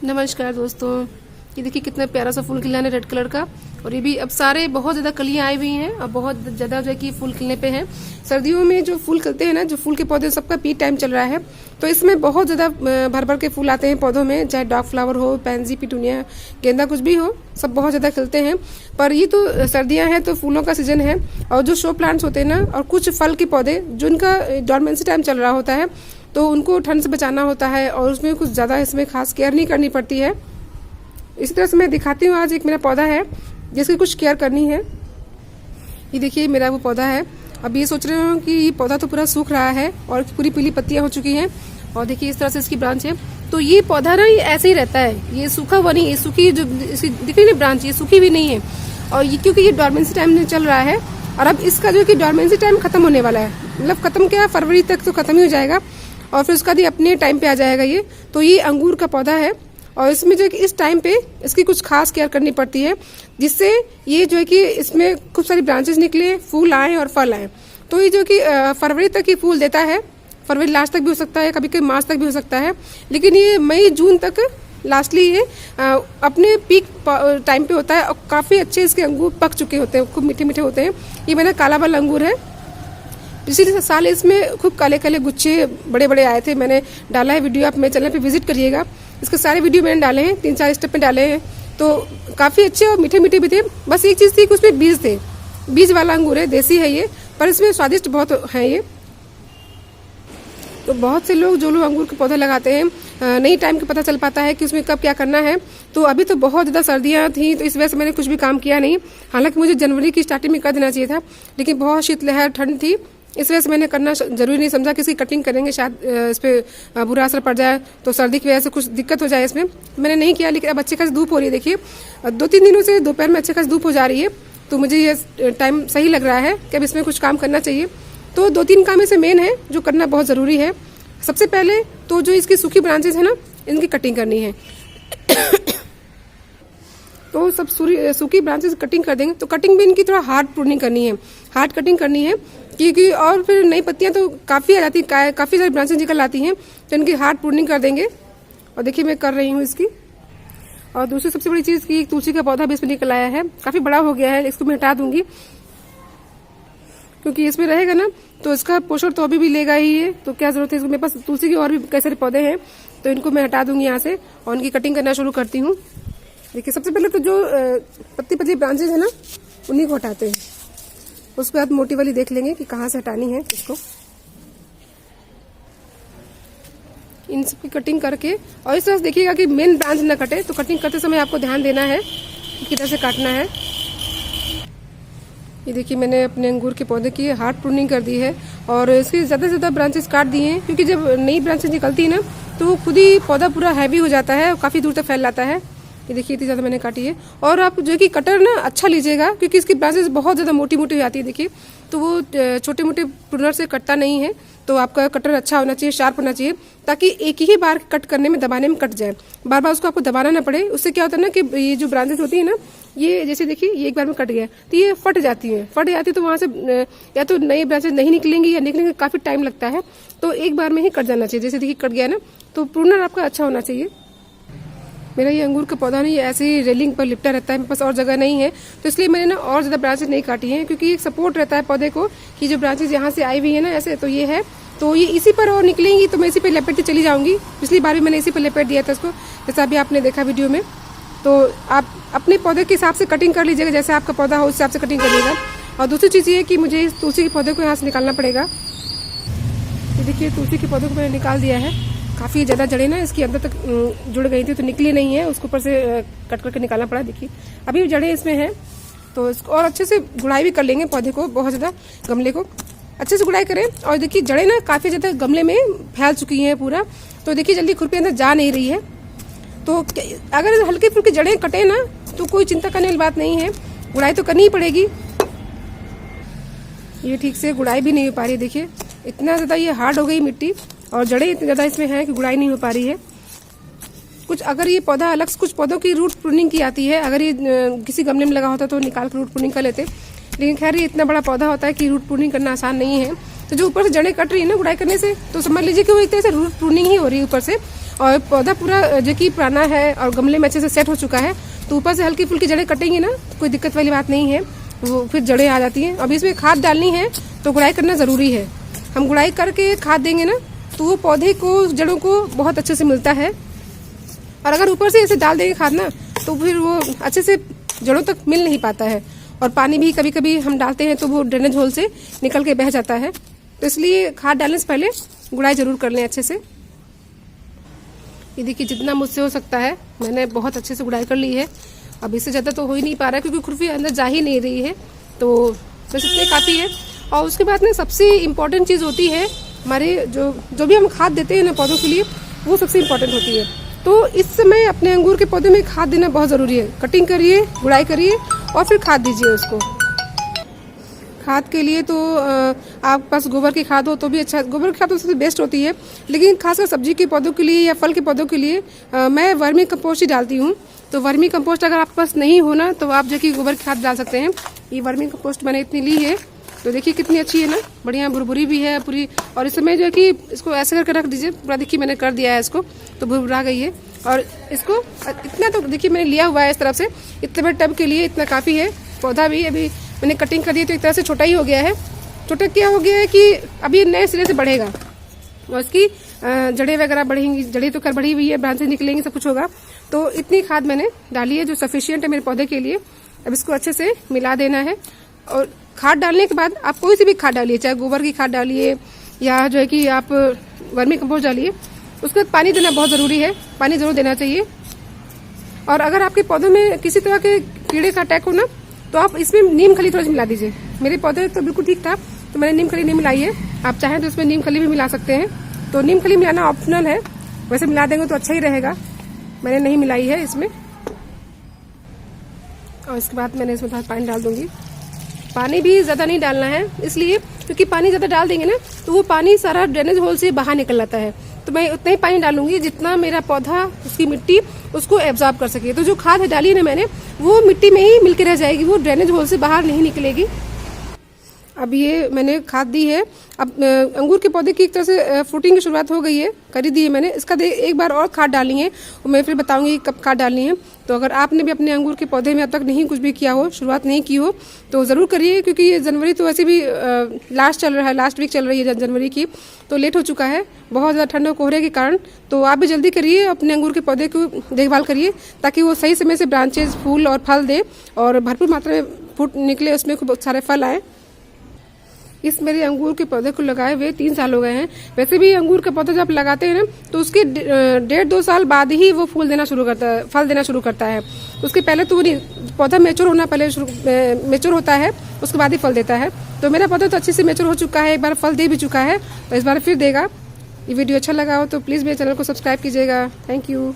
नमस्कार दोस्तों, ये देखिए कितना प्यारा सा फूल खिला है रेड कलर का। और ये भी अब सारे बहुत ज्यादा कलियां आई हुई हैं और बहुत ज्यादा जो है कि फूल खिलने पे हैं। सर्दियों में जो फूल खिलते हैं ना, जो फूल के पौधे, सबका पीक टाइम चल रहा है, तो इसमें बहुत ज्यादा भर भर के फूल आते हैं पौधों में। चाहे डॉग फ्लावर हो, पैंसी, पिटूनिया, गेंदा, कुछ भी हो, सब बहुत ज्यादा खिलते हैं। पर ये तो सर्दियां हैं तो फूलों का सीजन है। और जो शो प्लांट्स होते हैं ना, और कुछ फल के पौधे जिनका डॉर्मेंसी टाइम चल रहा होता है, तो उनको ठंड से बचाना होता है और उसमें कुछ ज्यादा इसमें खास केयर नहीं करनी पड़ती है। इसी तरह से मैं दिखाती हूँ। आज एक मेरा पौधा है जिसकी कुछ केयर करनी है। ये देखिए मेरा वो पौधा है। अब ये सोच रहे हो कि ये पौधा तो पूरा सूख रहा है और पूरी पीली पत्तियां हो चुकी हैं, और देखिए इस तरह से इसकी ब्रांच है। तो ये पौधा ना, ये ऐसे ही रहता है, ये सूखा हुआ नहीं, ये सूखी जो इसकी दिख रही है ब्रांच, ये सूखी भी नहीं है। और ये क्योंकि ये डॉर्मेंसी टाइम चल रहा है, और अब इसका जो कि डॉर्मेंसी टाइम खत्म होने वाला है, मतलब खत्म क्या, फरवरी तक तो खत्म ही हो जाएगा और फिर उसका भी अपने टाइम पे आ जाएगा ये। तो ये अंगूर का पौधा है और इसमें जो है कि इस टाइम पे इसकी कुछ खास केयर करनी पड़ती है, जिससे ये जो है कि इसमें खूब सारी ब्रांचेस निकले, फूल आए और फल आए। तो ये जो कि फरवरी तक ही फूल देता है, फरवरी लास्ट तक भी हो सकता है, कभी कभी मार्च तक भी हो सकता है, लेकिन ये मई जून तक लास्टली ये अपने पीक टाइम पे होता है। और काफी अच्छे इसके अंगूर पक चुके होते हैं, खूब मीठे मीठे होते हैं। ये मेरा काला वाला अंगूर है। पिछले साल इसमें खूब काले काले गुच्छे बड़े बड़े आए थे। मैंने डाला है वीडियो, आप मेरे चैनल पे विजिट करिएगा। इसके सारे वीडियो मैंने डाले हैं, 3-4 स्टेप में डाले हैं, तो काफी अच्छे और मीठे मीठे भी थे। बस एक चीज थी कि उसमें बीज थे, बीज वाला अंगूर है, देसी है ये, पर इसमें स्वादिष्ट बहुत है ये। तो बहुत से लोग, जो लोग अंगूर के पौधे लगाते हैं, नहीं टाइम का पता चल पाता है कि उसमें कब क्या करना है। तो अभी तो बहुत ज्यादा सर्दियां थी, तो इस वजह से मैंने कुछ भी काम किया नहीं। हालांकि मुझे जनवरी की स्टार्टिंग में कर देना चाहिए था, लेकिन बहुत शीतलहर ठंड थी, इस वजह से मैंने करना जरूरी नहीं समझा कि इसकी कटिंग करेंगे शायद इस पे बुरा असर पड़ जाए, तो सर्दी की वजह से कुछ दिक्कत हो जाए इसमें, मैंने नहीं किया। लेकिन अब अच्छी खासी धूप हो रही है, देखिए 2-3 दिनों से दोपहर में अच्छी खासी धूप हो जा रही है, तो मुझे ये टाइम सही लग रहा है कि अब इसमें कुछ काम करना चाहिए। तो 2-3 काम इसमें मेन है जो करना बहुत जरूरी है। सबसे पहले तो जो इसकी सूखी ब्रांचेस है ना, इनकी कटिंग करनी है। तो सब सूखी ब्रांचेस कटिंग कर देंगे, तो कटिंग भी इनकी थोड़ा हार्ड प्रूनिंग करनी है, हार्ड कटिंग करनी है, क्योंकि और फिर नई पत्तियां तो काफी आ जाती, काफी सारी ब्रांचेस निकल आती हैं, तो इनकी हार्ड प्रूनिंग कर देंगे। और देखिए मैं कर रही हूँ इसकी। और दूसरी सबसे बड़ी चीज की तुलसी का पौधा भी इसमें निकल आया है, काफी बड़ा हो गया है, इसको मैं हटा दूंगी, क्योंकि इसमें रहेगा ना तो इसका पोषण तो अभी भी लेगा ही है, तो क्या जरूरत है इसको। मेरे पास तुलसी के और भी कई सारे पौधे हैं, तो इनको मैं हटा दूंगी यहाँ से और इनकी कटिंग करना शुरू करती हूँ। देखिए सबसे पहले तो जो पतली पतली ब्रांचेज है ना, उन्हीं को हटाते हैं, उसके बाद मोटी वाली देख लेंगे कि कहाँ से हटानी है इसको। इन सबकी कटिंग करके, और इस तरह से देखिएगा कि मेन ब्रांच ना कटे, तो कटिंग करते समय आपको ध्यान देना है कि किधर से काटना है। ये देखिए मैंने अपने अंगूर के पौधे की हार्ड प्रूनिंग कर दी है और इसकी ज्यादा से ज्यादा ब्रांचेस काट दी हैं, क्योंकि जब नई ब्रांचेस निकलती है ना, तो वो खुद ही पौधा पूरा हैवी हो जाता है और काफी दूर तक फैल जाता है। ये देखिए इतनी ज्यादा मैंने काटी है। और आप जो कि कटर ना अच्छा लीजिएगा, क्योंकि इसकी ब्रांचेस बहुत ज्यादा मोटी मोटी हो जाती है, देखिए, तो वो छोटे मोटे प्रूनर से कटता नहीं है। तो आपका कटर अच्छा होना चाहिए, शार्प होना चाहिए, ताकि एक ही बार कट करने में, दबाने में कट जाए, बार बार उसको आपको दबाना ना पड़े। उससे क्या होता है ना कि ये जो ब्रांचेस होती है ना, ये जैसे देखिए ये एक बार में कट गया तो ये फट जाती है, तो वहां से या तो नई ब्रांचेस नहीं निकलेंगी या निकलेंगे काफी टाइम लगता है, तो एक बार में ही कट जाना चाहिए। जैसे देखिए कट गया ना, तो प्रूनर आपका अच्छा होना चाहिए। मेरा ये अंगूर का पौधा नहीं, ऐसे ही रेलिंग पर लिपटा रहता है, मेरे पास और जगह नहीं है, तो इसलिए मैंने ना और ज्यादा ब्रांचेस नहीं काटी हैं, क्योंकि एक सपोर्ट रहता है पौधे को कि जो ब्रांचेस यहाँ से आई हुई है ना ऐसे, तो ये है, तो ये इसी पर और निकलेंगी, तो मैं इसी पे लपेटती चली जाऊंगी। पिछली बार भी मैंने इसी पर लपेट दिया था इसको, जैसा अभी आपने देखा वीडियो में। तो आप अपने पौधे के हिसाब से कटिंग कर लीजिएगा, जैसे आपका पौधा हो उस हिसाब से कटिंग करिएगा। और दूसरी चीज ये कि मुझे इस तुलसी के पौधे को यहाँ से निकालना पड़ेगा। ये देखिए तुलसी के पौधे को मैंने निकाल दिया है, काफी ज्यादा जड़ें ना इसकी अंदर तक जुड़ गई थी, तो निकली नहीं है, उसके ऊपर से कट करके निकालना पड़ा। देखिए अभी जड़ें इसमें हैं, तो इसको और अच्छे से गुड़ाई भी कर लेंगे पौधे को, बहुत ज्यादा गमले को अच्छे से गुड़ाई करें। और देखिए जड़ें ना काफी ज्यादा गमले में फैल चुकी हैं पूरा, तो देखिए जल्दी खुरपी अंदर जा नहीं रही है। तो अगर हल्की फुल्की जड़ें कटे ना, तो कोई चिंता करने वाली बात नहीं है, गुड़ाई तो करनी ही पड़ेगी। ये ठीक से गुड़ाई भी नहीं हो पा रही, देखिए इतना ज्यादा ये हार्ड हो गई मिट्टी, और जड़ें इतनी ज्यादा इसमें है कि गुड़ाई नहीं हो पा रही है। कुछ अगर ये पौधा अलग से, कुछ पौधों की रूट प्रूनिंग की आती है, अगर ये किसी गमले में लगा होता तो निकाल कर रूट प्रूनिंग कर लेते, लेकिन खैर ये इतना बड़ा पौधा होता है कि रूट प्रूनिंग करना आसान नहीं है। तो जो ऊपर से जड़ें कट रही है ना गुड़ाई करने से, तो समझ लीजिए कि वो एक तरह से रूट प्रूनिंग ही हो रही है ऊपर से, और पौधा पूरा जो कि पुराना है और गमले में अच्छे से सेट हो चुका है, तो ऊपर से हल्की फुल्की जड़ें कटेंगी ना, कोई दिक्कत वाली बात नहीं है, वो फिर जड़ें आ जाती हैं। अब इसमें खाद डालनी है तो गुड़ाई करना ज़रूरी है। हम गुड़ाई करके खाद देंगे ना तो वो पौधे को, जड़ों को बहुत अच्छे से मिलता है। और अगर ऊपर से ऐसे डाल देंगे खाद ना तो फिर वो अच्छे से जड़ों तक मिल नहीं पाता है। और पानी भी कभी कभी हम डालते हैं तो वो ड्रेनेज होल से निकल के बह जाता है। तो इसलिए खाद डालने से पहले गुड़ाई जरूर कर लें अच्छे से। ये देखिए जितना मुझसे हो सकता है मैंने बहुत अच्छे से गुड़ाई कर ली है। अब इससे ज़्यादा तो हो ही नहीं पा रहा है क्योंकि खुरपी अंदर जा ही नहीं रही है, तो बस इतने काफ़ी है। और उसके बाद ना सबसे इम्पॉर्टेंट चीज़ होती है हमारे जो भी हम खाद देते हैं ना पौधों के लिए, वो सबसे इम्पॉर्टेंट होती है। तो इस समय अपने अंगूर के पौधे में खाद देना बहुत ज़रूरी है। कटिंग करिए, गुड़ाई करिए और फिर खाद दीजिए उसको। खाद के लिए तो आप पास गोबर की खाद हो तो भी अच्छा, गोबर की खाद तो सबसे बेस्ट होती है, लेकिन खासकर सब्जी के पौधों के लिए या फल के पौधों के लिए मैं वर्मी कंपोस्ट ही डालती हूँ। तो वर्मी कंपोस्ट अगर आपके पास नहीं हो ना तो आप जो कि गोबर की खाद डाल सकते हैं। ये वर्मी कंपोस्ट मैंने इतनी ली है, तो देखिए कितनी अच्छी है ना, बढ़िया भुरभुरी भी है पूरी। और इस समय जो है कि इसको ऐसे करके रख दीजिए, पूरा देखिए मैंने कर दिया है इसको, तो भुरभुरा गई है। और इसको इतना तो देखिए मैंने लिया हुआ है इस तरफ से, इतने बड़े टब के लिए इतना काफ़ी है। पौधा भी अभी मैंने कटिंग कर दी तो एक तरह से छोटा ही हो गया है। छोटा क्या हो गया है कि अभी नए सिरे से बढ़ेगा और इसकी जड़ें वगैरह बढ़ेंगी, जड़ें तो खैर बढ़ी हुई है, ब्रांचेज निकलेंगी, सब कुछ होगा। तो इतनी खाद मैंने डाली है जो सफिशिएंट है मेरे पौधे के लिए। अब इसको अच्छे से मिला देना है। और खाद डालने के बाद आप कोई सी भी खाद डालिए, चाहे गोबर की खाद डालिए या जो है कि आप वर्मी कंपोस्ट डालिए, उसके बाद पानी देना बहुत ज़रूरी है, पानी ज़रूर देना चाहिए। और अगर आपके पौधों में किसी तरह के कीड़े का अटैक हो ना तो आप इसमें नीम खली थोड़ी सी मिला दीजिए। मेरे पौधे तो बिल्कुल ठीक था तो मैंने नीम खली नहीं मिलाई है, आप चाहें तो इसमें नीम खली भी मिला सकते हैं। तो नीम खली मिलाना ऑप्शनल है, वैसे मिला देंगे तो अच्छा ही रहेगा। मैंने नहीं मिलाई है इसमें। और इसके बाद मैंने इसमें थोड़ा पानी डाल दूंगी। पानी भी ज़्यादा नहीं डालना है इसलिए क्योंकि पानी ज़्यादा डाल देंगे ना तो वो पानी सारा ड्रेनेज होल से बाहर निकल आता है। तो मैं उतना ही पानी डालूंगी जितना मेरा पौधा, उसकी मिट्टी उसको एब्जॉर्ब कर सके। तो जो खाद डाली है ना मैंने, वो मिट्टी में ही मिलके रह जाएगी, वो ड्रेनेज होल से बाहर नहीं निकलेगी। अब ये मैंने खाद दी है। अब अंगूर के पौधे की एक तरह से फ्रूटिंग की शुरुआत हो गई है, कर ही दी है मैंने। इसका एक बार और खाद डालनी है, मैं फिर बताऊंगी कब खाद डालनी है। तो अगर आपने भी अपने अंगूर के पौधे में अब तक नहीं कुछ भी किया हो, शुरुआत नहीं की हो, तो ज़रूर करिए क्योंकि ये जनवरी तो वैसे भी लास्ट वीक चल रही है जनवरी की, तो लेट हो चुका है बहुत ज़्यादा ठंड और कोहरे के कारण। तो आप भी जल्दी करिए, अपने अंगूर के पौधे को देखभाल करिए ताकि वो सही समय से ब्रांचेज, फूल और फल दे और भरपूर मात्रा में फ्रूट निकले, उसमें खूब सारे फल आए। इस मेरे अंगूर के पौधे को लगाए हुए 3 साल हो गए हैं। वैसे भी अंगूर का पौधा जब लगाते हैं ना तो उसके 1.5-2 साल बाद ही वो फल देना शुरू करता है। उसके पहले तो वो नहीं, पौधा मैच्योर होना पहले मैच्योर होता है, उसके बाद ही फल देता है। तो मेरा पौधा तो अच्छे से मैच्योर हो चुका है, एक बार फल दे भी चुका है, तो इस बार फिर देगा। ये वीडियो अच्छा लगा हो तो प्लीज़ मेरे चैनल को सब्सक्राइब कीजिएगा। Thank you.